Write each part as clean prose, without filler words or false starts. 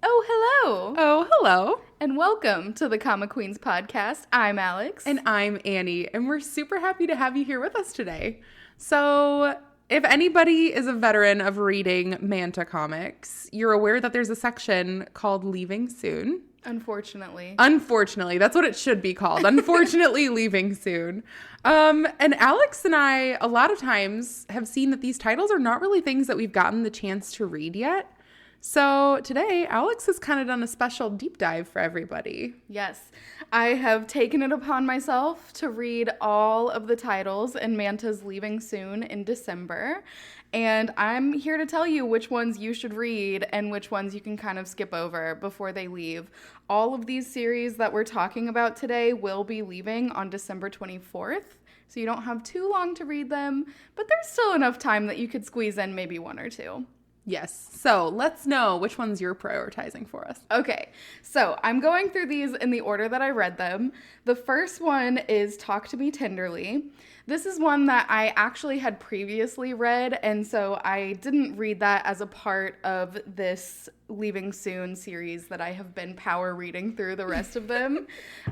Oh, hello. Oh, hello. And welcome to the Comic Queens podcast. I'm Alex. And I'm Annie, and we're super happy to have you here with us today. So, if anybody is a veteran of reading Manta comics, you're aware that there's a section called Leaving Soon. Unfortunately, that's what it should be called. Unfortunately, Leaving Soon. And Alex and I, a lot of times, have seen that these titles are not really things that we've gotten the chance to read yet. So today, Alex has kind of done a special deep dive for everybody. yes, I have taken it upon myself to read all of the titles in Manta's Leaving Soon in December. And I'm here to tell you which ones you should read and which ones you can kind of skip over before they leave. All of these series that we're talking about today will be leaving on December 24th. So you don't have too long to read them, but there's still enough time that you could squeeze in maybe one or two. Yes. So let's know which ones you're prioritizing for us. Okay, so I'm going through these in the order that I read them. The first one is Talk to Me Tenderly. This is one that I actually had previously read, and so I didn't read that as a part of this Leaving Soon series that I have been power reading through the rest of them.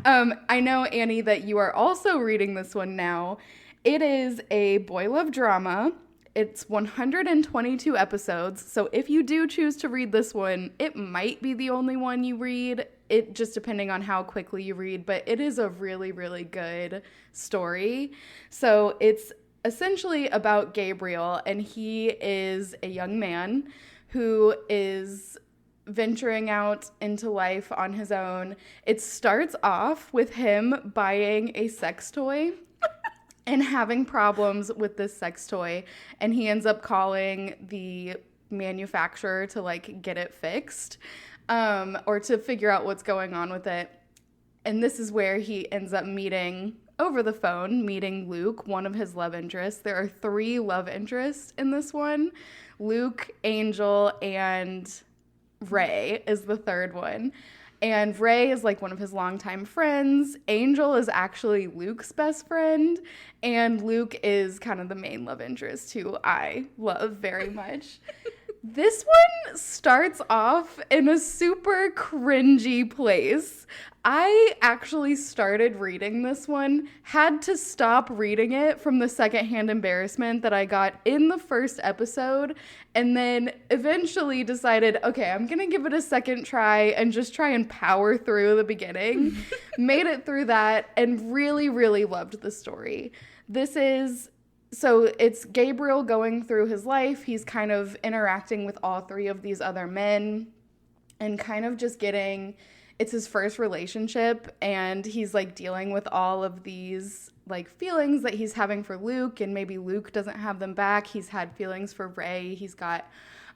I know, Annie, that you are also reading this one now. It is a boy love drama. It's 122 episodes, so if you do choose to read this one, it might be the only one you read, it just depending on how quickly you read, but it is a really, really good story. So it's essentially about Gabriel, and he is a young man who is venturing out into life on his own. It starts off with him buying a sex toy and having problems with this sex toy, and he ends up calling the manufacturer to like get it fixed, or to figure out what's going on with it. And this is where he ends up meeting over the phone, meeting Luke, one of his love interests. There are 3 love interests in this one. Luke, Angel, and Ray is the third one. And Ray is like one of his longtime friends. Angel is actually Luke's best friend. And Luke is kind of the main love interest who I love very much. This one starts off in a super cringy place. I actually started reading this one, had to stop reading it from the secondhand embarrassment that I got in the first episode, and then eventually decided, okay, I'm gonna give it a second try and just try and power through the beginning. Made it through that and really, really loved the story. So it's Gabriel going through his life. He's kind of interacting with all 3 of these other men and kind of just it's his first relationship, and he's like dealing with all of these like feelings that he's having for Luke, and maybe Luke doesn't have them back. He's had feelings for Ray. He's got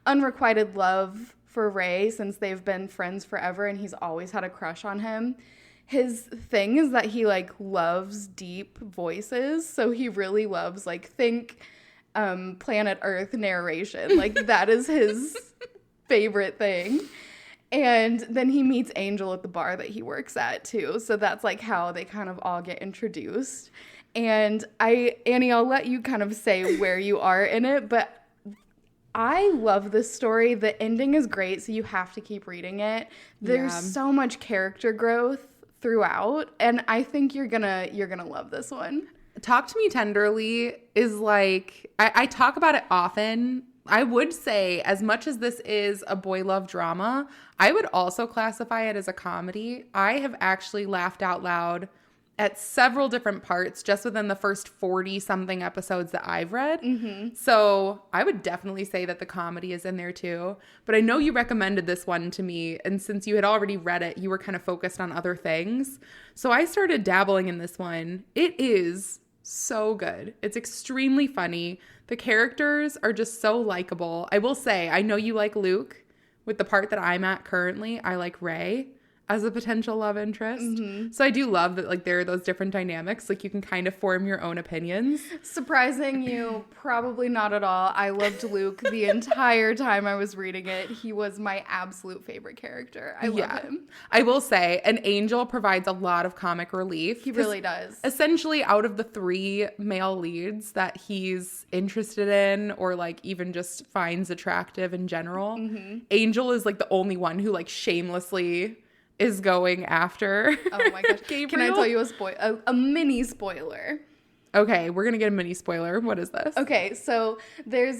unrequited love for Ray since they've been friends forever, and he's always had a crush on him. His thing is that he like loves deep voices, so he really loves like Planet Earth narration. Like that is his favorite thing. And then he meets Angel at the bar that he works at too. So that's like how they kind of all get introduced. And Annie, I'll let you kind of say where you are in it, but I love this story. The ending is great, so you have to keep reading it. There's so much character growth throughout, and I think you're gonna love this one. Talk to Me Tenderly is like, I talk about it often. I would say, as much as this is a boy love drama, I would also classify it as a comedy. I have actually laughed out loud at several different parts just within the first 40-something episodes that I've read. Mm-hmm. So I would definitely say that the comedy is in there too. But I know you recommended this one to me, and since you had already read it, you were kind of focused on other things. So I started dabbling in this one. It is so good. It's extremely funny. The characters are just so likable. I will say, I know you like Luke. With the part that I'm at currently, I like Ray. as a potential love interest. So I do love that, like, there are those different dynamics. Like, you can kind of form your own opinions. Surprising you, probably not at all. I loved Luke the entire time I was reading it. He was my absolute favorite character. I love him. I will say, an Angel provides a lot of comic relief. He really does. Essentially, out of the 3 male leads that he's interested in, or like even just finds attractive in general, Angel is like the only one who like shamelessly is going after. Oh my gosh. Gabriel. Can I tell you a mini spoiler? Okay, we're gonna get a mini spoiler. What is this? Okay, so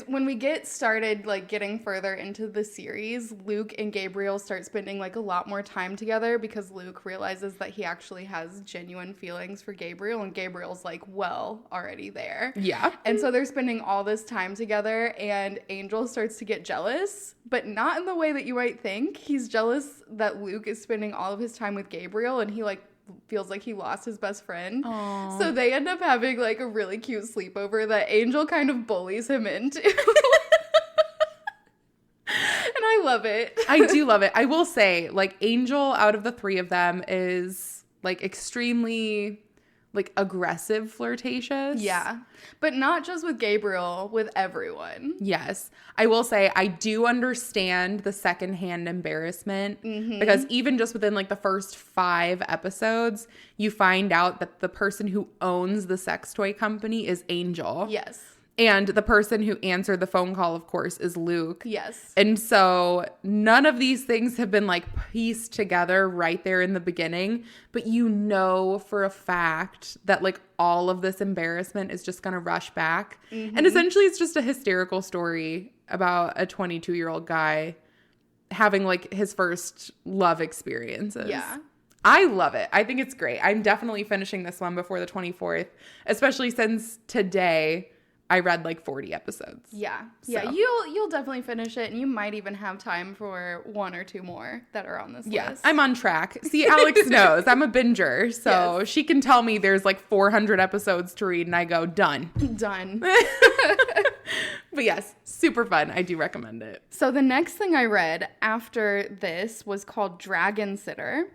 when we get started, like, getting further into the series, Luke and Gabriel start spending, like, a lot more time together because Luke realizes that he actually has genuine feelings for Gabriel, and Gabriel's, like, well, already there. Yeah. And so they're spending all this time together, and Angel starts to get jealous, but not in the way that you might think. He's jealous that Luke is spending all of his time with Gabriel, and he, like, feels like he lost his best friend. Aww. So they end up having like a really cute sleepover that Angel kind of bullies him into. And I love it. I do love it. I will say, like, Angel out of the 3 of them is like extremely like aggressive flirtatious. Yeah. But not just with Gabriel, with everyone. Yes. I will say I do understand the secondhand embarrassment because even just within like the first 5 episodes, you find out that the person who owns the sex toy company is Angel. Yes. And the person who answered the phone call, of course, is Luke. Yes. And so none of these things have been like pieced together right there in the beginning. But you know for a fact that like all of this embarrassment is just going to rush back. And essentially it's just a hysterical story about a 22-year-old guy having like his first love experiences. Yeah. I love it. I think it's great. I'm definitely finishing this one before the 24th, especially since today I read like 40 episodes. Yeah. So. Yeah. You'll definitely finish it, and you might even have time for 1 or 2 more that are on this list. I'm on track. See, Alex knows I'm a binger, so she can tell me there's like 400 episodes to read, and I go, done. Done. But yes, super fun. I do recommend it. So the next thing I read after this was called Dragon Sitter.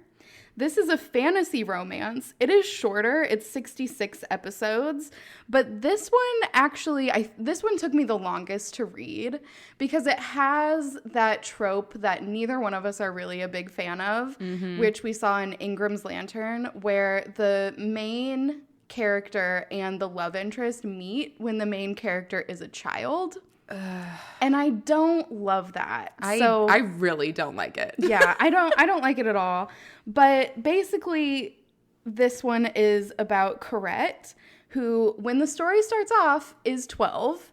This is a fantasy romance. It is shorter. It's 66 episodes. But this one actually, this one took me the longest to read because it has that trope that neither one of us are really a big fan of, which we saw in Ingram's Lantern, where the main character and the love interest meet when the main character is a child. And I don't love that. I really don't like it. Yeah, I don't like it at all. But basically, this one is about Corette, who, when the story starts off, is 12,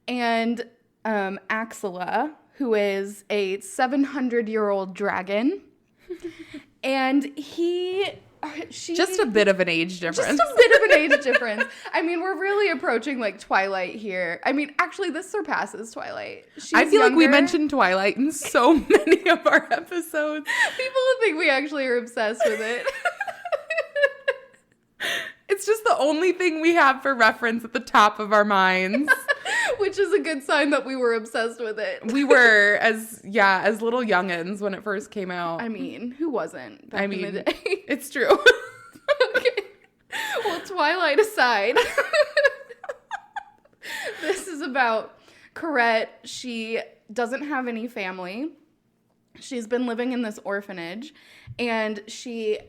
and Axela, who is a 700-year-old dragon, and just a bit of an age difference. Just a bit of an age difference. I mean, we're really approaching like Twilight here. I mean, actually, this surpasses Twilight. I feel like we mentioned Twilight in so many of our episodes. People think we actually are obsessed with it. It's just the only thing we have for reference at the top of our minds. Which is a good sign that we were obsessed with it. We were as little youngins when it first came out. I mean, who wasn't back in the day? It's true. Okay. Well, Twilight aside, this is about Corette. She doesn't have any family. She's been living in this orphanage, and she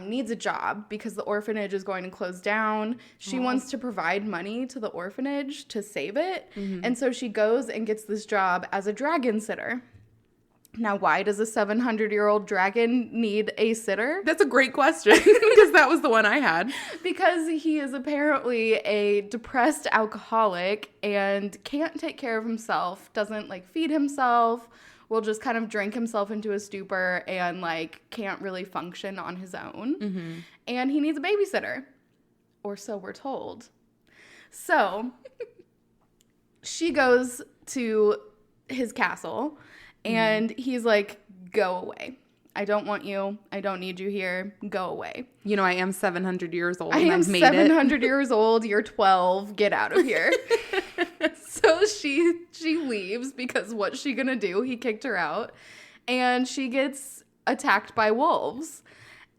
needs a job because the orphanage is going to close down. She wants to provide money to the orphanage to save it, and so she goes and gets this job as a dragon sitter. Now, why does a 700-year-old dragon need a sitter? That's a great question, because that was the one I had. Because he is apparently a depressed alcoholic and can't take care of himself, doesn't, like, feed himself, will just kind of drink himself into a stupor and, like, can't really function on his own. And he needs a babysitter. Or so we're told. So, she goes to his castle, and he's like, go away. I don't want you. I don't need you here. Go away. You know, I am 700 years old. I am 700 years old. You're 12. Get out of here. So she leaves because what's she going to do? He kicked her out. And she gets attacked by wolves.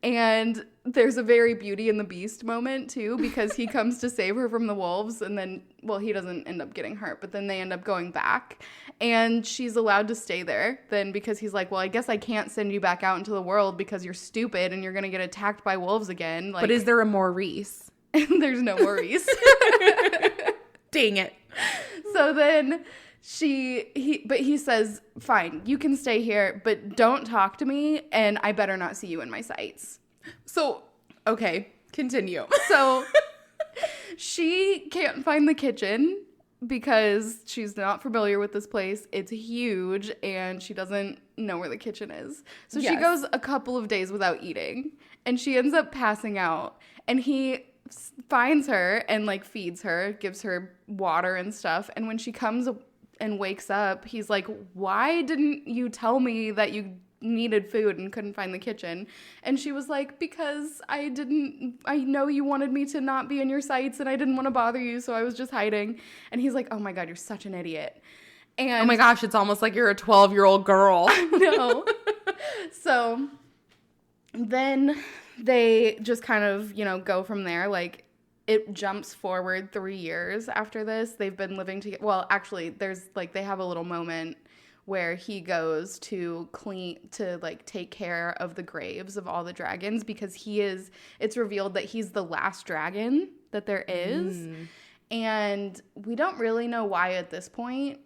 And there's a very Beauty and the Beast moment, too, because he comes to save her from the wolves. And then, well, he doesn't end up getting hurt, but then they end up going back. And she's allowed to stay there then because he's like, well, I guess I can't send you back out into the world because you're stupid and you're going to get attacked by wolves again. Like, but is there a Maurice? There's no Maurice. Dang it. So then he says, fine, you can stay here, but don't talk to me, and I better not see you in my sights. So, okay, continue. So she can't find the kitchen because she's not familiar with this place. It's huge, and she doesn't know where the kitchen is. So she goes a couple of days without eating, and she ends up passing out, and he finds her and like feeds her, gives her water and stuff, and when she comes and wakes up, he's like, why didn't you tell me that you needed food and couldn't find the kitchen? And she was like, because I know you wanted me to not be in your sights and I didn't want to bother you, so I was just hiding. And he's like, oh my God, you're such an idiot. And oh my gosh, it's almost like you're a 12-year-old girl. No. So then they just kind of, go from there. Like, it jumps forward 3 years after this. They've been living together. Well, actually, they have a little moment where he goes to take care of the graves of all the dragons because it's revealed that he's the last dragon that there is. And we don't really know why at this point.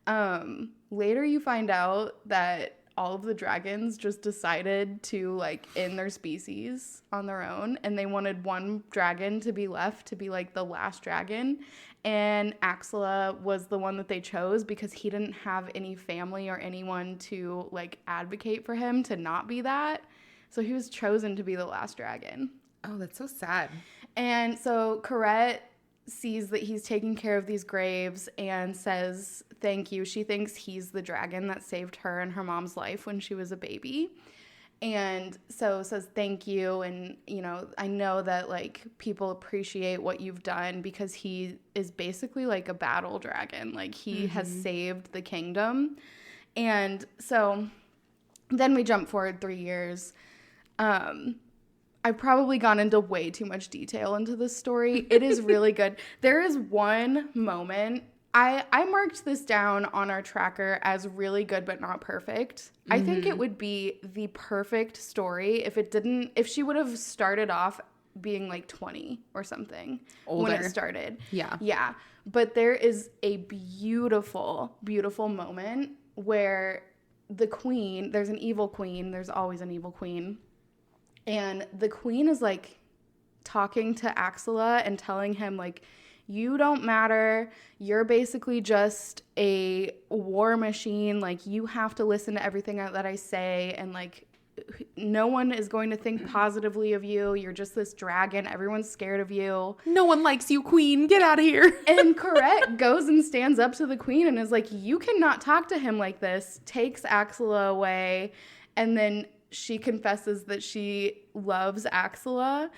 Later you find out that all of the dragons just decided to end their species on their own, and they wanted one dragon to be left to be the last dragon, and Axela was the one that they chose because he didn't have any family or anyone to advocate for him to not be that, so he was chosen to be the last dragon. Oh, that's so sad. And so Corette sees that he's taking care of these graves and says thank you. She thinks he's the dragon that saved her and her mom's life when she was a baby. And so says thank you, and I know that people appreciate what you've done because he is basically like a battle dragon. He has saved the kingdom. And so then we jump forward 3 years. I've probably gone into way too much detail into this story. It is really good. There is one moment. I marked this down on our tracker as really good but not perfect. I think it would be the perfect story if she would have started off being 20 or something. Older. When it started. Yeah. Yeah. But there is a beautiful, beautiful moment where the queen, there's an evil queen. There's always an evil queen. And the queen is talking to Axela and telling him you don't matter. You're basically just a war machine. You have to listen to everything that I say. And no one is going to think positively of you. You're just this dragon. Everyone's scared of you. No one likes you, queen. Get out of here. And Corette goes and stands up to the queen and is like, you cannot talk to him like this. Takes Axela away. And then she confesses that she loves Axela,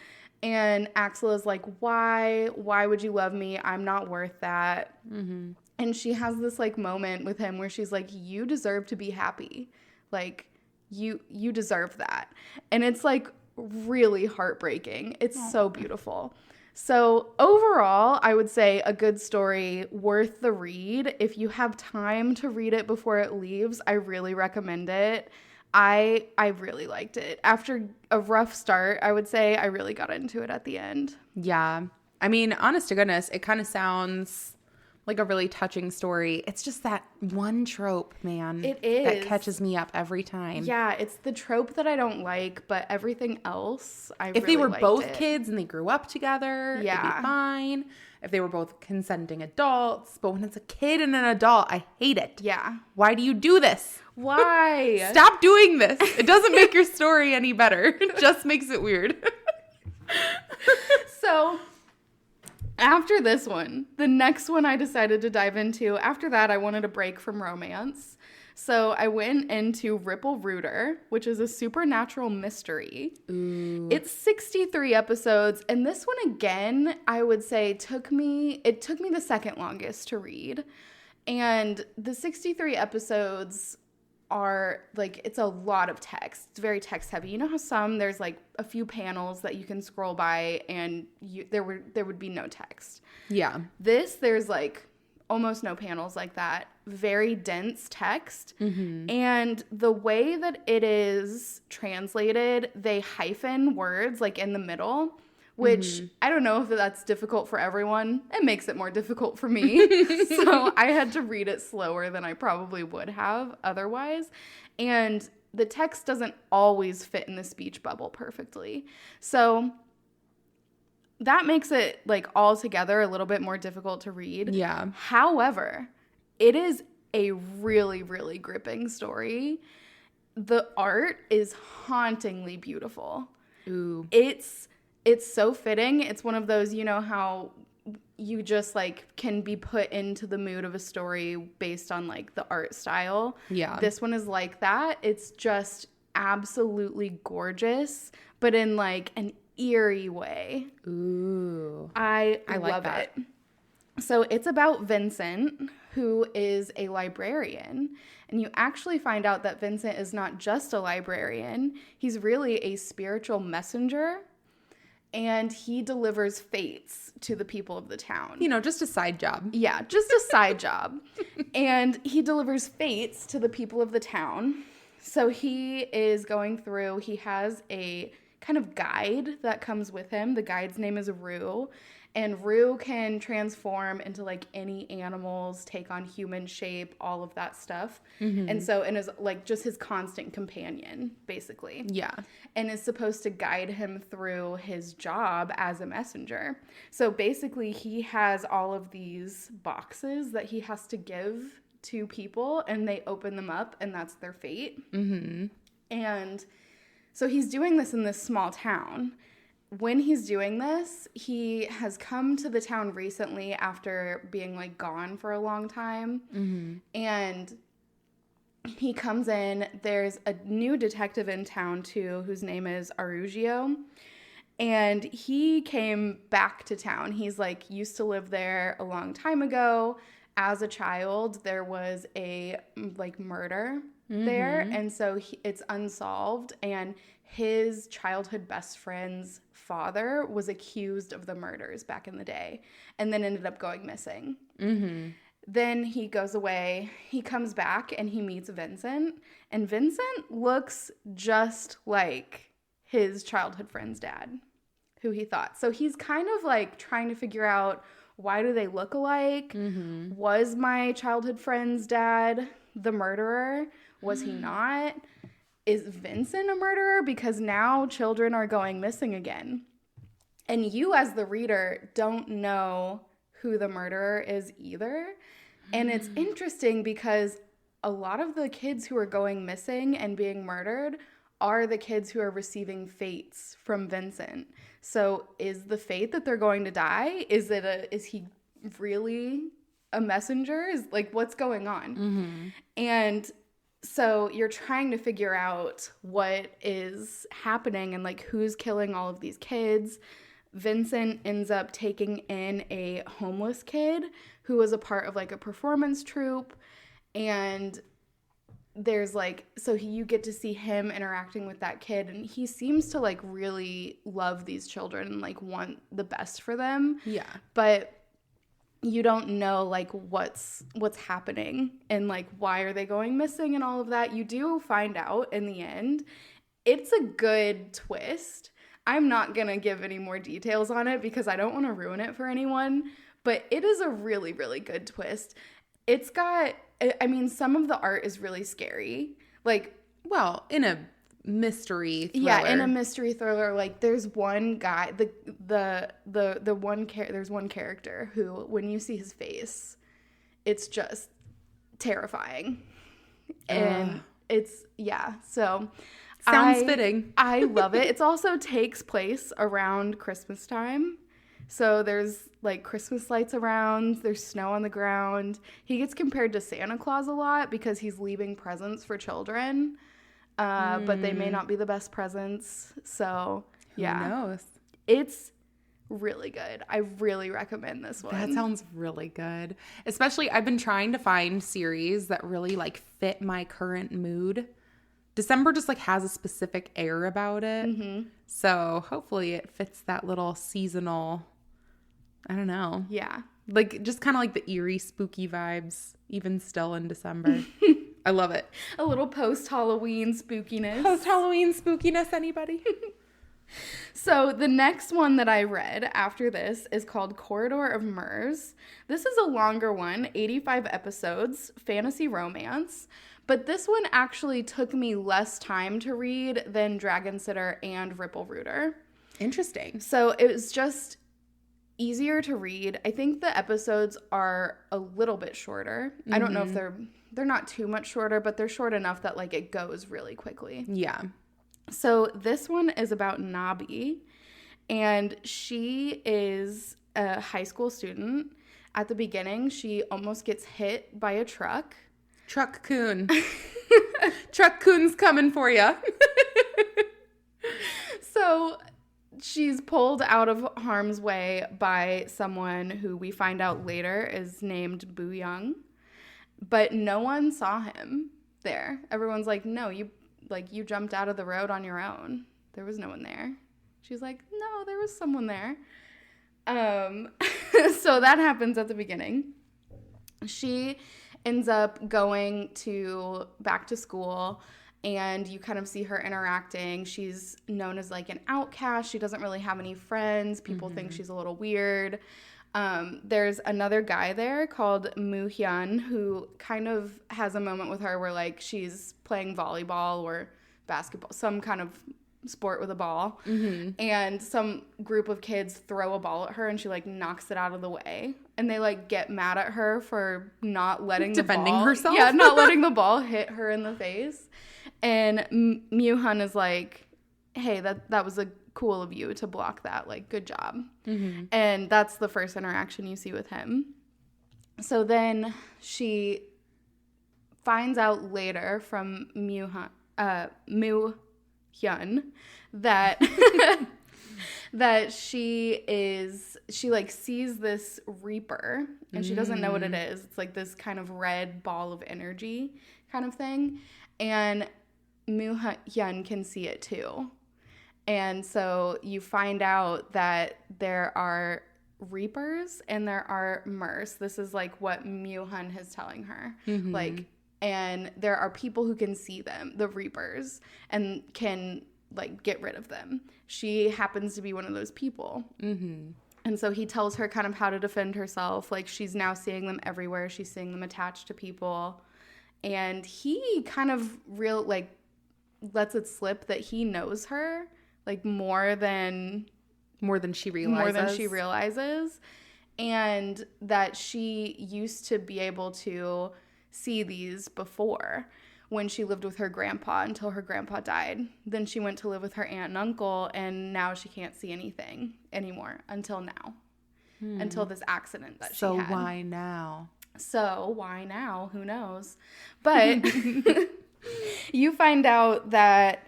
and Axela's like, why would you love me? I'm not worth that. And she has this moment with him where she's like, you deserve to be happy. You deserve that. And it's really heartbreaking. It's so beautiful. So overall, I would say a good story, worth the read. If you have time to read it before it leaves, I really recommend it. I really liked it. After a rough start, I would say I really got into it at the end. Yeah. I mean, honest to goodness, it kind of sounds like a really touching story. It's just that one trope, man. It is. That catches me up every time. Yeah, it's the trope that I don't like, but everything else, I really liked it. If they were both kids and they grew up together, it'd be fine. If they were both consenting adults. But when it's a kid and an adult, I hate it. Yeah. Why do you do this? Why? Stop doing this. It doesn't make your story any better. It just makes it weird. So, after this one, the next one I decided to dive into, after that I wanted a break from romance. So I went into Ripple Rooter, which is a supernatural mystery. Ooh. It's 63 episodes, and this one again, I would say took me the second longest to read. And the 63 episodes are like, it's a lot of text. It's very text heavy. You know how some there's like a few panels that you can scroll by and there would be no text. Yeah. There's like almost no panels like that. Very dense text. Mm-hmm. And the way that it is translated, they hyphen words like in the middle, which I don't know if that's difficult for everyone. It makes it more difficult for me. So I had to read it slower than I probably would have otherwise. And the text doesn't always fit in the speech bubble perfectly. So that makes it like altogether a little bit more difficult to read. Yeah. However, it is a really, really gripping story. The art is hauntingly beautiful. Ooh. It's so fitting. It's one of those, you know how you just like can be put into the mood of a story based on like the art style. Yeah. This one is like that. It's just absolutely gorgeous, but in like an eerie way. Ooh. I like love that. it. So it's about Vincent, who is a librarian. And you actually find out that Vincent is not just a librarian. He's really a spiritual messenger. And he delivers fates to the people of the town. You know, just a side job. Yeah, just a side job. And he delivers fates to the people of the town. So he is going through, he has a kind of guide that comes with him. The guide's name is Rue. And Rue can transform into like any animals, take on human shape, all of that stuff. Mm-hmm. And so, and is like just his constant companion, basically. Yeah. And is supposed to guide him through his job as a messenger. So basically, he has all of these boxes that he has to give to people, and they open them up, and that's their fate. Mm-hmm. And so he's doing this in this small town. When he's doing this, he has come to the town recently after being like gone for a long time. Mm-hmm. And he comes in. There's a new detective in town too, whose name is Arugio. And he came back to town. He's like used to live there a long time ago. As a child, there was a like murder there. And so it's unsolved. And his childhood best friend's father was accused of the murders back in the day and then ended up going missing. Mm-hmm. Then he goes away. He comes back and he meets Vincent. And Vincent looks just like his childhood friend's dad, who he thought. So he's kind of like trying to figure out, why do they look alike? Mm-hmm. Was my childhood friend's dad the murderer? Was he not? Is Vincent a murderer? Because now children are going missing again. And you as the reader don't know who the murderer is either. And it's interesting because a lot of the kids who are going missing and being murdered are the kids who are receiving fates from Vincent. So is the fate that they're going to die? Is he really a messenger? Is like, what's going on? Mm-hmm. And so you're trying to figure out what is happening and like who's killing all of these kids. Vincent ends up taking in a homeless kid who was a part of like a performance troupe. And there's like, so you get to see him interacting with that kid, and he seems to like really love these children and like want the best for them. Yeah. But you don't know like what's happening and like why are they going missing and all of that. You do find out in the end. It's a good twist. I'm not gonna give any more details on it because I don't want to ruin it for anyone, but it is a really, really good twist. It's got, I mean, some of the art is really scary. Like, well, in a mystery thriller. Yeah, in a mystery thriller, like there's one guy, there's one character who, when you see his face, it's just terrifying. And it's, yeah, so sounds fitting. I love it. It also takes place around Christmas time. So there's like Christmas lights around, there's snow on the ground. He gets compared to Santa Claus a lot because he's leaving presents for children. But they may not be the best presents. So, yeah. Who knows? It's really good. I really recommend this one. That sounds really good. Especially, I've been trying to find series that really like fit my current mood. December just like has a specific air about it. Mm-hmm. So hopefully it fits that little seasonal, I don't know. Yeah. Like just kind of like the eerie, spooky vibes, even still in December. I love it. A little post-Halloween spookiness. Post-Halloween spookiness, anybody? So the next one that I read after this is called Corridor of Murs. This is a longer one, 85 episodes, fantasy romance. But this one actually took me less time to read than Dragon Sitter and Ripple Rooter. Interesting. So it was just easier to read. I think the episodes are a little bit shorter. I don't know if they're not too much shorter, but they're short enough that like it goes really quickly. Yeah. So this one is about Nabi, and she is a high school student. At the beginning, she almost gets hit by a truck. Truck coon. Truck coon's coming for you. So she's pulled out of harm's way by someone who we find out later is named Bu Young. But no one saw him there. Everyone's like, no, you jumped out of the road on your own. There was no one there. She's like, no, there was someone there. So that happens at the beginning. She ends up going back to school, and you kind of see her interacting. She's known as like an outcast. She doesn't really have any friends. People think she's a little weird. There's another guy there called Moo Hyun who kind of has a moment with her where like she's playing volleyball or basketball, some kind of sport with a ball, and some group of kids throw a ball at her and she like knocks it out of the way, and they like get mad at her for not letting defending the ball, herself. Yeah, not letting the ball hit her in the face. And Moo Hyun is like, hey, that was a cool of you to block that, like good job. And that's the first interaction you see with him. So then she finds out later from Moo Hyun that that she like sees this reaper, and she doesn't know what it is. It's like this kind of red ball of energy kind of thing, and Moo Hyun can see it too. And so you find out that there are reapers and there are Murs. This is like what Moo Hyun is telling her. Like, and there are people who can see them, the reapers, and can like get rid of them. She happens to be one of those people. And so he tells her kind of how to defend herself. Like, she's now seeing them everywhere. She's seeing them attached to people. And he kind of lets it slip that he knows her, like more than she realizes, and that she used to be able to see these before when she lived with her grandpa until her grandpa died. Then she went to live with her aunt and uncle, and now she can't see anything anymore until now. Until this accident that she had. So why now? Who knows? But you find out that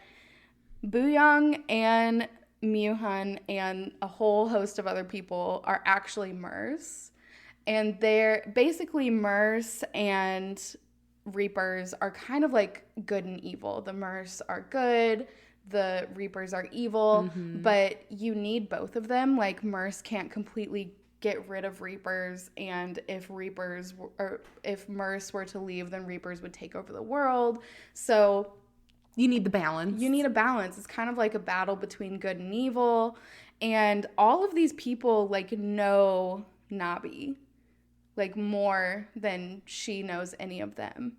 Bu Young and Moo Hyun and a whole host of other people are actually Murs. And they're basically Murs and Reapers are kind of like good and evil. The Murs are good, the Reapers are evil, but you need both of them. Like, Murs can't completely get rid of Reapers, and if Murs were to leave, then Reapers would take over the world. So you need the balance. You need a balance. It's kind of like a battle between good and evil. And all of these people like know Nabi, like more than she knows any of them.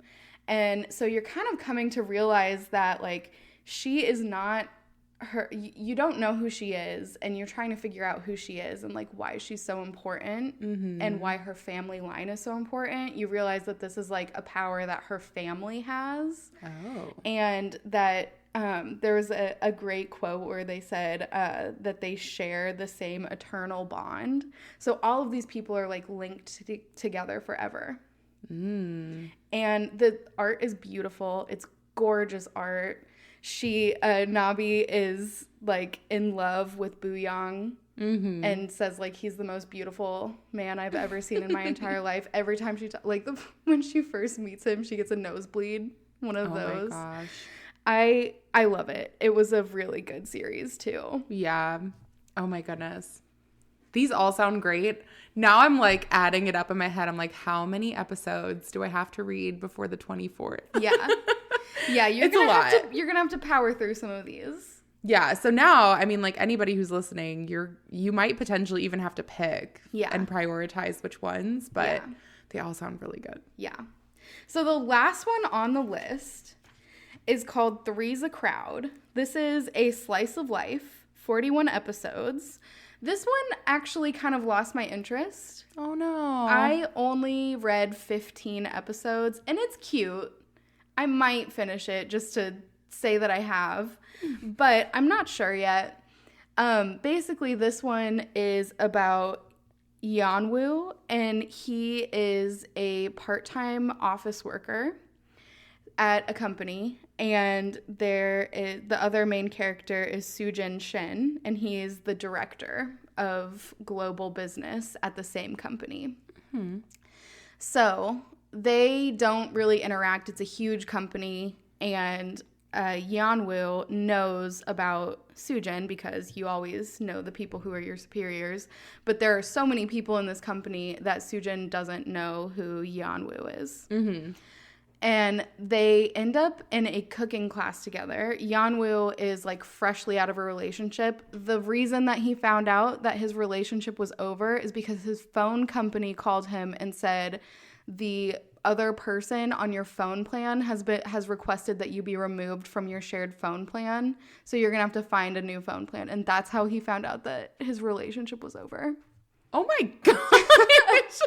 And so you're kind of coming to realize that like she is not her, you don't know who she is, and you're trying to figure out who she is and like why she's so important and why her family line is so important. You realize that this is like a power that her family has. And that there was a great quote where they said that they share the same eternal bond. So all of these people are like linked together forever. And the art is beautiful. It's gorgeous art. Nabi is like in love with Booyang. Mm-hmm. And says like he's the most beautiful man I've ever seen in my entire life. Every time when she first meets him, she gets a nosebleed. One of those. Oh my gosh. I love it. It was a really good series too. Yeah. Oh my goodness. These all sound great. Now I'm like adding it up in my head. I'm like, how many episodes do I have to read before the 24th? Yeah. Yeah, you're gonna have to power through some of these. Yeah, so now, I mean, like anybody who's listening, you might potentially even have to pick and prioritize which ones, but they all sound really good. Yeah. So the last one on the list is called Three's a Crowd. This is a slice of life, 41 episodes. This one actually kind of lost my interest. Oh, no. I only read 15 episodes, and it's cute. I might finish it just to say that I have, but I'm not sure yet. Basically, this one is about Yeonwoo, and he is a part-time office worker at a company, and the other main character is Soojin Shin, and he is the director of global business at the same company. Mm-hmm. So they don't really interact. It's a huge company, and Yeonwoo knows about Soojin because you always know the people who are your superiors. But there are so many people in this company that Soojin doesn't know who Yeonwoo is. Mm-hmm. And they end up in a cooking class together. Yeonwoo is like freshly out of a relationship. The reason that he found out that his relationship was over is because his phone company called him and said, the other person on your phone plan has requested that you be removed from your shared phone plan. So you're going to have to find a new phone plan. And that's how he found out that his relationship was over. Oh my gosh. That's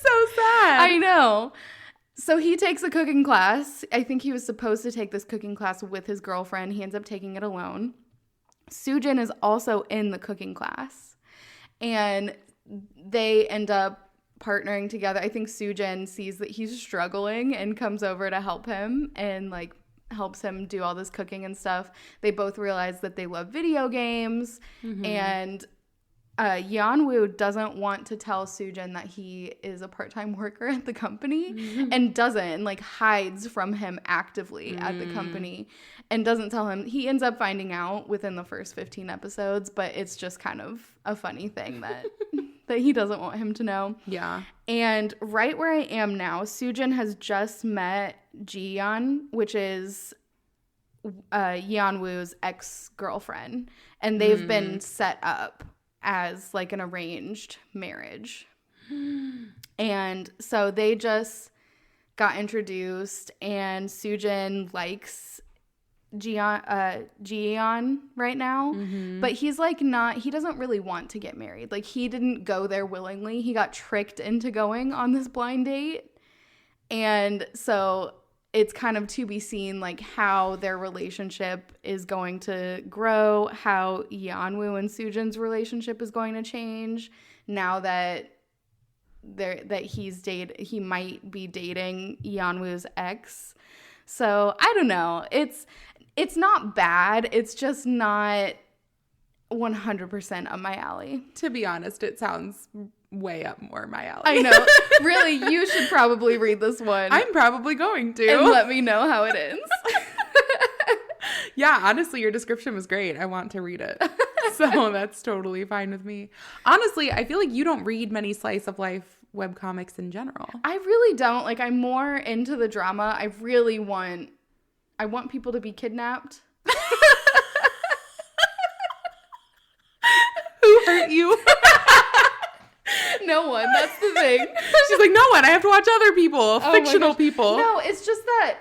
so sad. I know. So he takes a cooking class. I think he was supposed to take this cooking class with his girlfriend. He ends up taking it alone. Soojin is also in the cooking class. And they end up partnering together. I think Soojin sees that he's struggling and comes over to help him and like helps him do all this cooking and stuff. They both realize that they love video games, mm-hmm. and Yeonwoo doesn't want to tell Soojin that he is a part-time worker at the company, mm-hmm. and doesn't, like hides from him actively at the company and doesn't tell him. He ends up finding out within the first 15 episodes, but it's just kind of a funny thing that that he doesn't want him to know. Yeah. And right where I am now, Soojin has just met Ji-yeon, which is Yeonwoo's ex-girlfriend, and they've been set up as like an arranged marriage. And so they just got introduced, and Soojin likes Ji-yeon right now, mm-hmm. but he's like he doesn't really want to get married. Like he didn't go there willingly. He got tricked into going on this blind date. And so it's kind of to be seen like how their relationship is going to grow, how Yeonwoo and Soojin's relationship is going to change now that he might be dating Yeonwoo's ex. So I don't know. It's not bad. It's just not 100% up my alley. To be honest, it sounds way up more my alley. I know. Really, you should probably read this one. I'm probably going to. And let me know how it ends. Yeah, honestly, your description was great. I want to read it. So that's totally fine with me. Honestly, I feel like you don't read many slice of life webcomics in general. I really don't. Like, I'm more into the drama. I want people to be kidnapped. Who hurt you? No one. That's the thing. She's like, no one. I have to watch other people, fictional people. No, it's just that,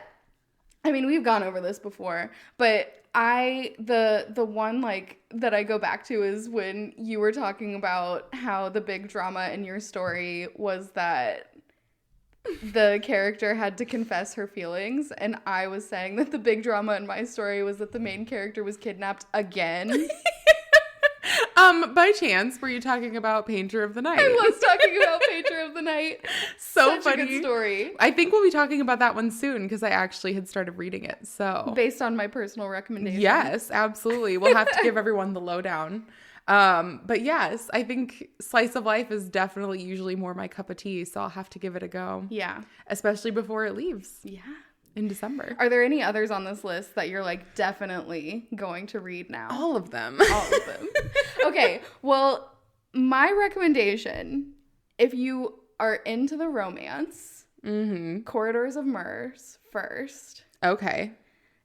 I mean, we've gone over this before, but the one like that I go back to is when you were talking about how the big drama in your story was that the character had to confess her feelings, and I was saying that the big drama in my story was that the main character was kidnapped again. By chance, were you talking about Painter of the Night? I was talking about Painter of the Night. So Such funny. a good story. I think we'll be talking about that one soon because I actually had started reading it. So based on my personal recommendation. yes, absolutely. We'll have to give everyone the lowdown. But yes, I think slice of life is definitely usually more my cup of tea, so I'll have to give it a go. Yeah. Especially before it leaves. Yeah. In December. Are there any others on this list that you're like definitely going to read now? All of them. All of them. Okay. Well, my recommendation, if you are into the romance, Corridors of Murs first. Okay.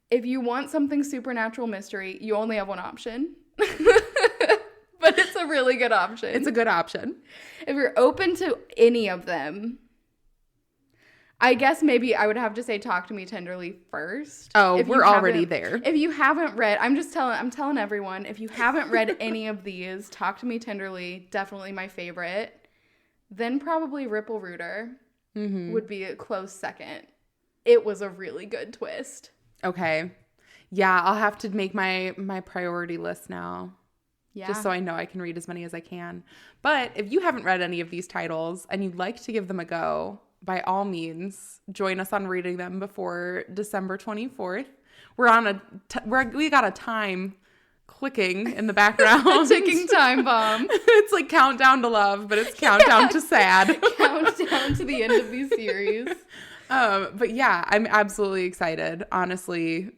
If you want something supernatural mystery, you only have one option. But it's a really good option. It's a good option. If you're open to any of them, I guess maybe I would have to say Talk to Me Tenderly first. Oh, we're already there. If you haven't read, I'm telling everyone, if you haven't read any of these, Talk to Me Tenderly, definitely my favorite. Then probably Ripple Rooter would be a close second. It was a really good twist. Okay. Yeah, I'll have to make my priority list now. Yeah. Just so I know I can read as many as I can. But if you haven't read any of these titles and you'd like to give them a go, by all means, join us on reading them before December 24th. We got a time clicking in the background. Ticking time bomb. It's like Countdown to Love, but it's Countdown to Sad. Countdown to the end of these series. But yeah, I'm absolutely excited. Honestly,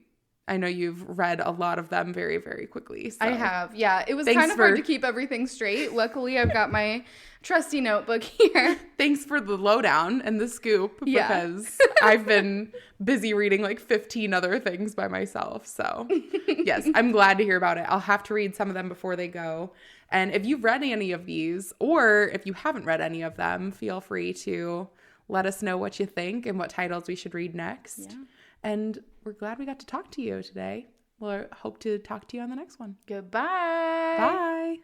I know you've read a lot of them very, very quickly. So. I have. Yeah. It was kind of hard to keep everything straight. Luckily, I've got my trusty notebook here. Thanks for the lowdown and the scoop because I've been busy reading like 15 other things by myself. So yes, I'm glad to hear about it. I'll have to read some of them before they go. And if you've read any of these or if you haven't read any of them, feel free to let us know what you think and what titles we should read next. Yeah. And we're glad we got to talk to you today. We'll hope to talk to you on the next one. Goodbye. Bye.